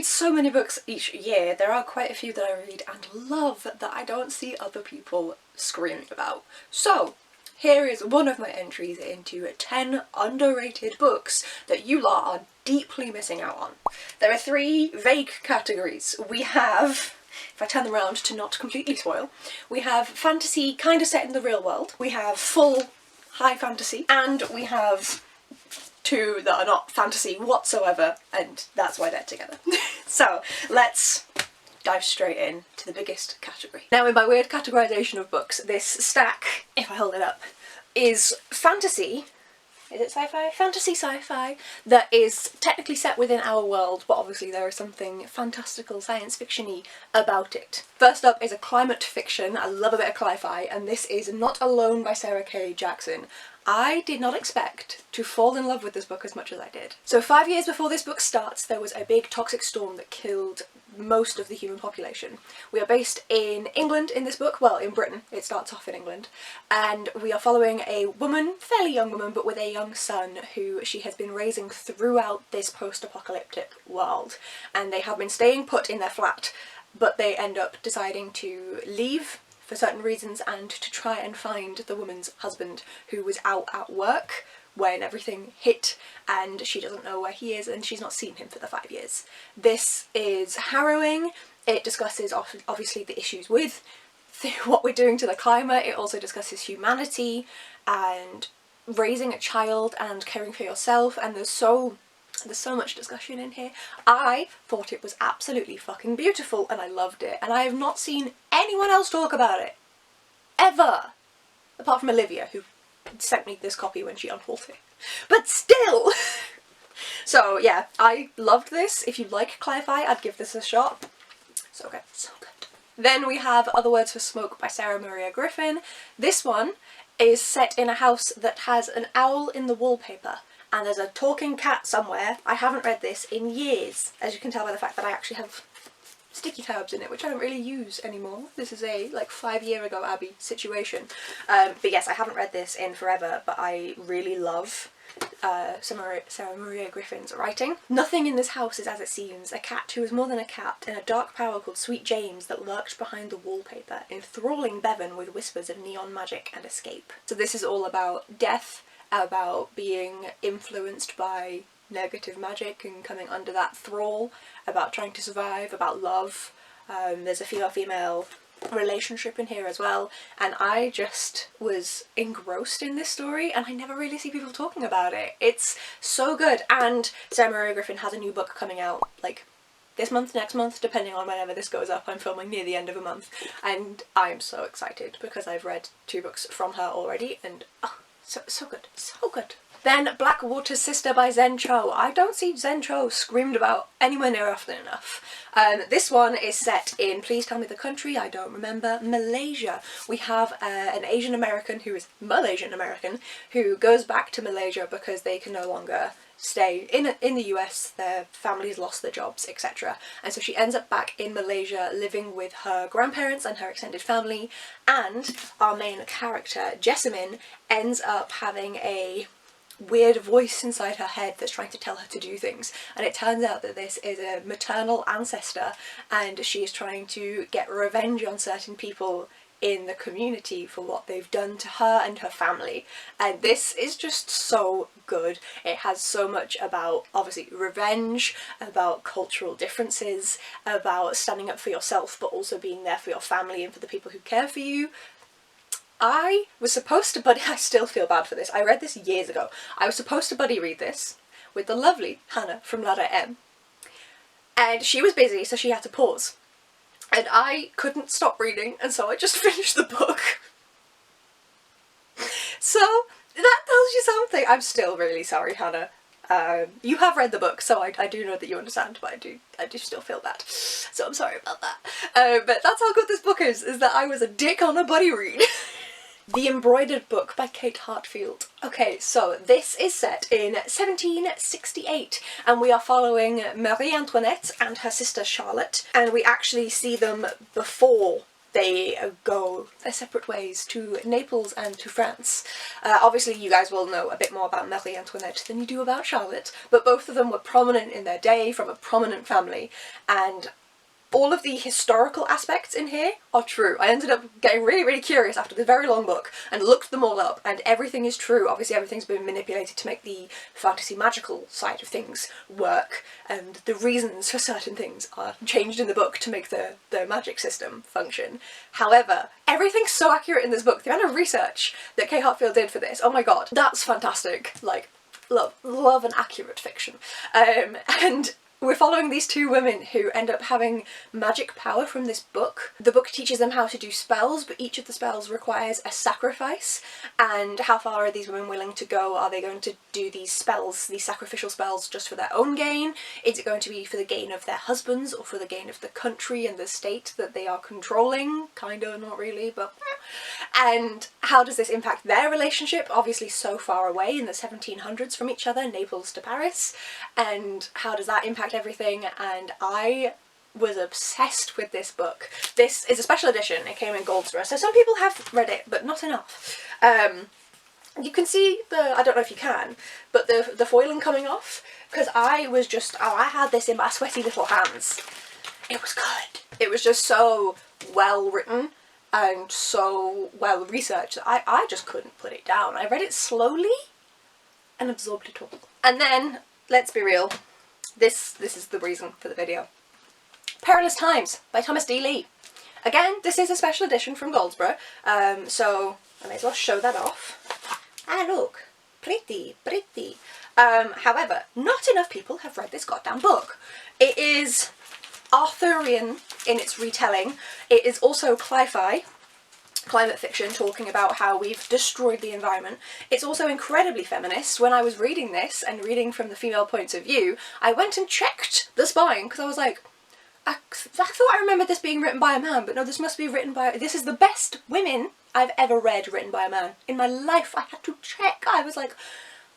read so many books each year, there are quite a few that I read and love that I don't see other people screaming about. So here is one of my entries into 10 underrated books that you lot are deeply missing out on. There are 3 vague categories. We have, if I turn them around to not completely spoil, we have fantasy kind of set in the real world, we have full high fantasy, and we have 2 that are not fantasy whatsoever, and that's why they're together. So let's dive straight in to the biggest category. Now, in my weird categorisation of books, this stack, if I hold it up, is fantasy. Is it sci-fi? Fantasy sci-fi that is technically set within our world, but obviously there is something fantastical science fiction-y about it. First up is a climate fiction. I love a bit of cli-fi, and this is Not Alone by Sarah K. Jackson. I did not expect to fall in love with this book as much as I did. So 5 years before this book starts, there was a big toxic storm that killed most of the human population. We are based in England in this book, well, in Britain, it starts off in England, and we are following a woman, fairly young woman, but with a young son who she has been raising throughout this post-apocalyptic world, and they have been staying put in their flat, but they end up deciding to leave for certain reasons and to try and find the woman's husband who was out at work when everything hit, and she doesn't know where he is and she's not seen him for the 5 years. This is harrowing. It discusses obviously the issues with what we're doing to the climate. It also discusses humanity and raising a child and caring for yourself, and there's so much discussion in here. I thought it was absolutely fucking beautiful and I loved it, and I have not seen anyone else talk about it ever, apart from Olivia, who sent me this copy when she unhauled it. But still! So yeah, I loved this. If you like cli-fi, I'd give this a shot. So good, so good. Then we have Other Words for Smoke by Sarah Maria Griffin. This one is set in a house that has an owl in the wallpaper, and there's a talking cat somewhere. I haven't read this in years, as you can tell by the fact that I actually have sticky tabs in it, which I don't really use anymore. This is a like 5 year ago Abby situation. But yes, I haven't read this in forever, but I really love Sarah Maria Griffin's writing. Nothing in this house is as it seems. A cat who is more than a cat, and a dark power called Sweet James that lurked behind the wallpaper, enthralling Bevan with whispers of neon magic and escape. So this is all about death, about being influenced by negative magic and coming under that thrall, about trying to survive, about love. There's a female-female relationship in here as well, and I just was engrossed in this story, and I never really see people talking about it. It's so good, and Sarah Maria Griffin has a new book coming out like this month, next month, depending on whenever this goes up. I'm filming near the end of a month, and I'm so excited because I've read 2 books from her already, and oh, so good, so good. Then Blackwater's Sister by Zen Cho. I don't see Zen Cho screamed about anywhere near often enough. This one is set in, please tell me the country, I don't remember, Malaysia. We have an Asian American who is Malaysian American who goes back to Malaysia because they can no longer stay in the US, their families lost their jobs, etc. And so she ends up back in Malaysia living with her grandparents and her extended family, and our main character, Jessamine, ends up having a weird voice inside her head that's trying to tell her to do things, and it turns out that this is a maternal ancestor, and she is trying to get revenge on certain people in the community for what they've done to her and her family. And this is just so good. It has so much about obviously revenge, about cultural differences, about standing up for yourself but also being there for your family and for the people who care for you. I was supposed to buddy, I still feel bad for this, I read this years ago. I was supposed to buddy read this with the lovely Hannah from Ladder M, and she was busy so she had to pause. And I couldn't stop reading, and so I just finished the book. So that tells you something. I'm still really sorry, Hannah. You have read the book, so I do know that you understand, but I do still feel bad. So I'm sorry about that. But that's how good this book is that I was a dick on a buddy read. The Embroidered Book by Kate Heartfield. Okay, so this is set in 1768, and we are following Marie Antoinette and her sister Charlotte, and we actually see them before they go their separate ways to Naples and to France. Obviously you guys will know a bit more about Marie Antoinette than you do about Charlotte, but both of them were prominent in their day from a prominent family, and all of the historical aspects in here are true. I ended up getting really, really curious after this very long book and looked them all up, and everything is true. Obviously everything's been manipulated to make the fantasy magical side of things work, and the reasons for certain things are changed in the book to make the magic system function. However, everything's so accurate in this book. The amount of research that Kay Heartfield did for this, oh my god, that's fantastic. Like, love an accurate fiction. And we're following these two women who end up having magic power from this book. The book teaches them how to do spells, but each of the spells requires a sacrifice. And how far are these women willing to go? Are they going to do these spells, these sacrificial spells, just for their own gain? Is it going to be for the gain of their husbands, or for the gain of the country and the state that they are controlling? Kinda, not really, but... And how does this impact their relationship? Obviously so far away in the 1700s from each other, Naples to Paris. And how does that impact everything? And I was obsessed with this book. This is a special edition. It came in Goldsboro, so some people have read it, but not enough. You can see the, I don't know if you can, but the foiling coming off, because I was just, oh, I had this in my sweaty little hands. It was good. It was just so well written and so well researched that I just couldn't put it down. I read it slowly and absorbed it all. And then, let's be real, this is the reason for the video. Perilous Times by Thomas D. Lee. Again, this is a special edition from Goldsboro, so I may as well show that off. Ah look, pretty, pretty. However, not enough people have read this goddamn book. It is Arthurian in its retelling. It is also cli-fi, climate fiction, talking about how we've destroyed the environment. It's also incredibly feminist. When I was reading this and reading from the female points of view, I went and checked the spine because I was like, I thought I remembered this being written by a man, but no, this must be written by, this is the best women I've ever read written by a man. In my life I had to check. I was like,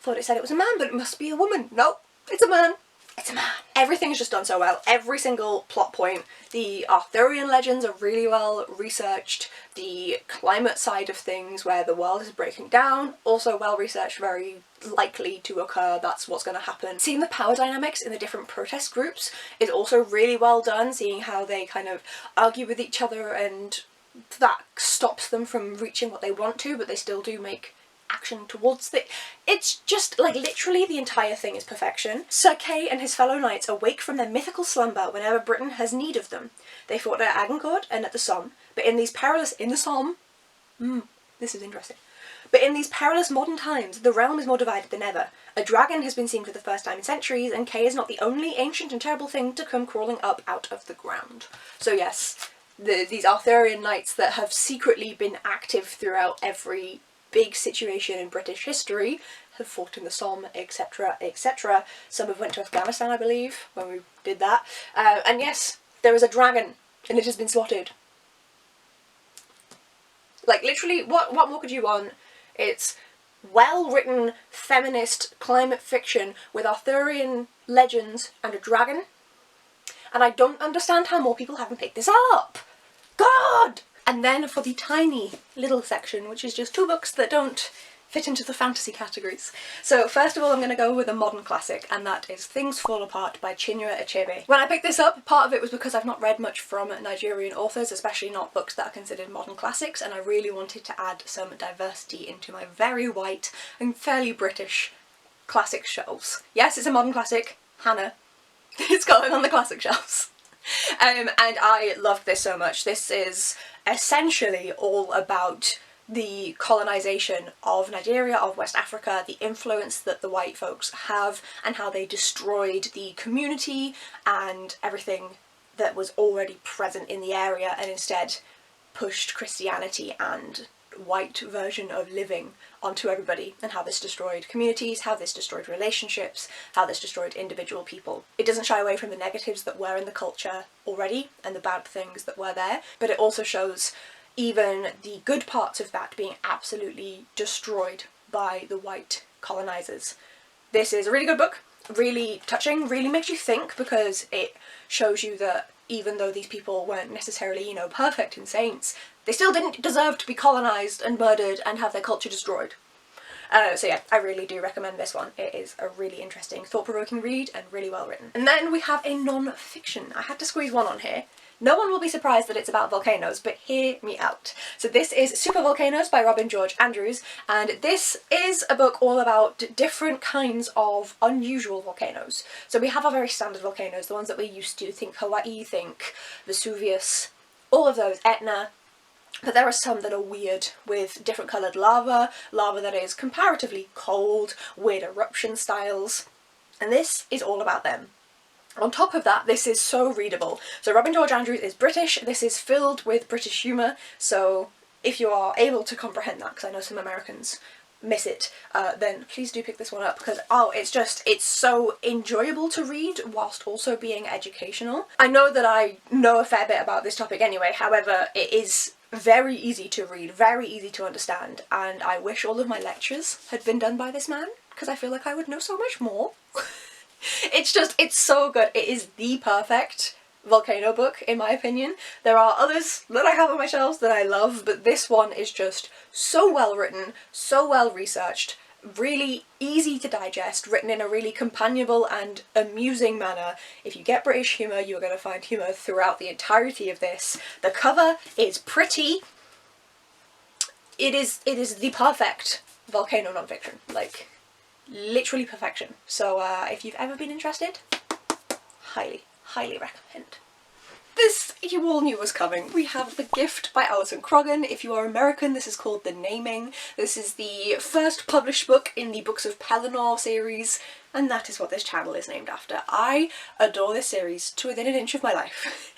thought it said it was a man, but it must be a woman. Nope, it's a man. It's a man. Everything is just done so well. Every single plot point. The Arthurian legends are really well researched. The climate side of things, where the world is breaking down, also well researched, very likely to occur. That's what's going to happen. Seeing the power dynamics in the different protest groups is also really well done. Seeing how they kind of argue with each other, and that stops them from reaching what they want to, but they still do make action towards it. It's just, like, literally the entire thing is perfection. Sir Kay and his fellow knights awake from their mythical slumber whenever Britain has need of them. They fought at Agincourt and at the Somme, but in these perilous... in the Somme? This is interesting. But in these perilous modern times, the realm is more divided than ever. A dragon has been seen for the first time in centuries, and Kay is not the only ancient and terrible thing to come crawling up out of the ground. So yes, these Arthurian knights that have secretly been active throughout every big situation in British history have fought in the Somme, etc, etc. Some have went to Afghanistan, I believe, when we did that. And yes, there is a dragon, and it has been spotted. Like, literally, what more could you want? It's well-written, feminist climate fiction with Arthurian legends and a dragon. And I don't understand how more people haven't picked this up. God! And then for the tiny little section, which is just 2 books that don't fit into the fantasy categories. So first of all, I'm going to go with a modern classic, and that is Things Fall Apart by Chinua Achebe. When I picked this up, part of it was because I've not read much from Nigerian authors, especially not books that are considered modern classics, and I really wanted to add some diversity into my very white and fairly British classic shelves. Yes, it's a modern classic. Hannah. It's going on the classic shelves. And I loved this so much. This is essentially all about the colonisation of Nigeria, of West Africa, the influence that the white folks have, and how they destroyed the community and everything that was already present in the area, and instead pushed Christianity and white version of living onto everybody, and how this destroyed communities, how this destroyed relationships, how this destroyed individual people. It doesn't shy away from the negatives that were in the culture already and the bad things that were there, but it also shows even the good parts of that being absolutely destroyed by the white colonisers. This is a really good book, really touching, really makes you think, because it shows you that even though these people weren't necessarily, you know, perfect and saints, they still didn't deserve to be colonised and murdered and have their culture destroyed. So yeah, I really do recommend this one. It is a really interesting, thought-provoking read and really well written. And then we have a non-fiction. I had to squeeze one on here. No one will be surprised that it's about volcanoes, but hear me out. So this is Super Volcanoes by Robin George Andrews, and this is a book all about different kinds of unusual volcanoes. So we have our very standard volcanoes, the ones that we're used to. Think Hawaii, think Vesuvius, all of those, Etna. But there are some that are weird, with different coloured lava, lava that is comparatively cold, weird eruption styles, and this is all about them. On top of that, this is so readable. So Robin George Andrews is British, this is filled with British humour, so if you are able to comprehend that, because I know some Americans miss it, then please do pick this one up, because it's so enjoyable to read whilst also being educational. I know that I know a fair bit about this topic anyway, however it is very easy to read, very easy to understand, and I wish all of my lectures had been done by this man, because I feel like I would know so much more. It's so good. It is the perfect volcano book, in my opinion. There are others that I have on my shelves that I love, but this one is just so well written, so well researched, really easy to digest, written in a really companionable and amusing manner. If you get British humour, you're going to find humour throughout the entirety of this. The cover is pretty. It is the perfect volcano non-fiction, like literally perfection. So if you've ever been interested, highly recommend. This you all knew was coming. We have The Gift by Alison Croggon. If you are American, this is called The Naming. This is the first published book in the Books of Pellinor series, and that is what this channel is named after. I adore this series to within an inch of my life.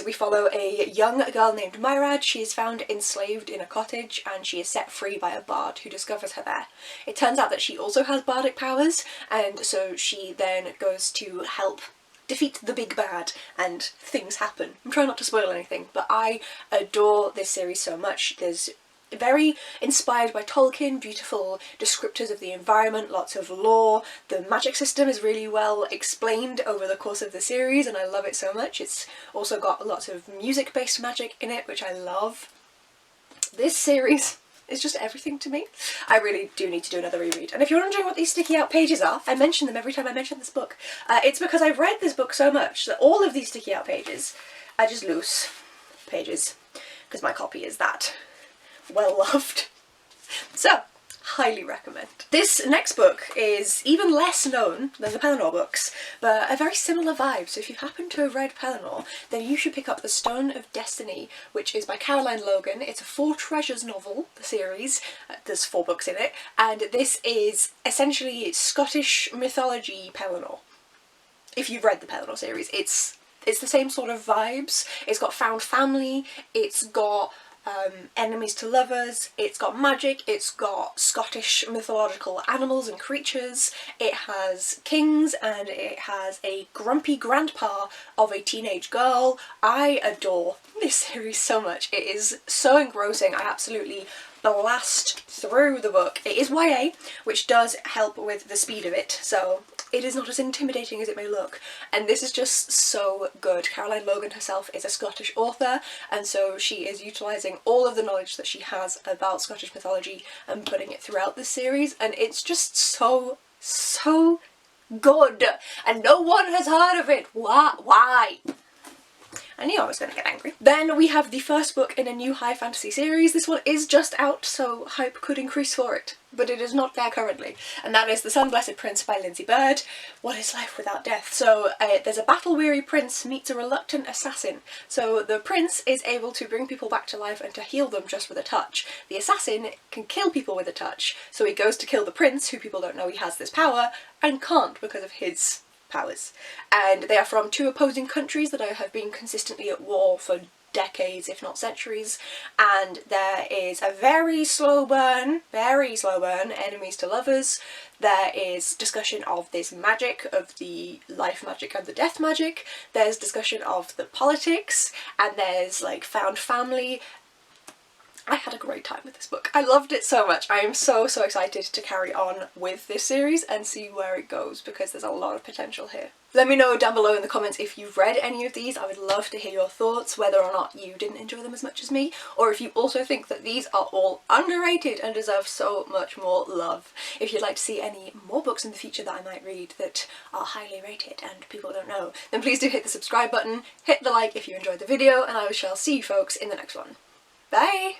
We follow a young girl named Myrad. She is found enslaved in a cottage and she is set free by a bard who discovers her there. It turns out that she also has bardic powers, and so she then goes to help defeat the big bad and things happen. I'm trying not to spoil anything, but I adore this series so much. There's very inspired by Tolkien, beautiful descriptors of the environment, lots of lore. The magic system is really well explained over the course of the series and I love it so much. It's also got lots of music-based magic in it, which I love. This series is just everything to me. I really do need to do another reread. And if you're wondering what these sticky out pages are, I mention them every time I mention this book. It's because I've read this book so much that all of these sticky out pages are just loose pages, because my copy is that well loved. So, highly recommend. This next book is even less known than the Pellinor books, but a very similar vibe. So if you happen to have read Pellinor, then you should pick up The Stone of Destiny, which is by Caroline Logan. It's a 4 treasures novel, the series. There's 4 books in it, and this is essentially Scottish mythology Pellinor. If you've read the Pellinor series, it's the same sort of vibes. It's got found family, it's got enemies to lovers, it's got magic, it's got Scottish mythological animals and creatures, it has kings, and it has a grumpy grandpa of a teenage girl. I adore this series so much. It is so engrossing. I absolutely blast through the book. It is YA, which does help with the speed of it, so it is not as intimidating as it may look, and this is just so good. Caroline Logan herself is a Scottish author, and so she is utilising all of the knowledge that she has about Scottish mythology and putting it throughout this series, and it's just so good, and no one has heard of it. Why? I knew I was going to get angry. Then we have the first book in a new high fantasy series. This one is just out, so hype could increase for it, but it is not there currently, and that is The Sun-Blessed Prince by Lindsey Byrd. What is life without death? So there's a battle-weary prince meets a reluctant assassin. So the prince is able to bring people back to life and to heal them just with a touch. The assassin can kill people with a touch, so he goes to kill the prince, who people don't know he has this power, and can't because of his powers. And they are from 2 opposing countries that have been consistently at war for decades, if not centuries, and there is a very slow burn, enemies to lovers. There is discussion of this magic, of the life magic and the death magic. There's discussion of the politics, and there's like found family. I had a great time with this book. I loved it so much. I am so excited to carry on with this series and see where it goes, because there's a lot of potential here. Let me know down below in the comments if you've read any of these. I would love to hear your thoughts, whether or not you didn't enjoy them as much as me, or if you also think that these are all underrated and deserve so much more love. If you'd like to see any more books in the future that I might read that are highly rated and people don't know, then please do hit the subscribe button, hit the like if you enjoyed the video, and I shall see you folks in the next one. Bye!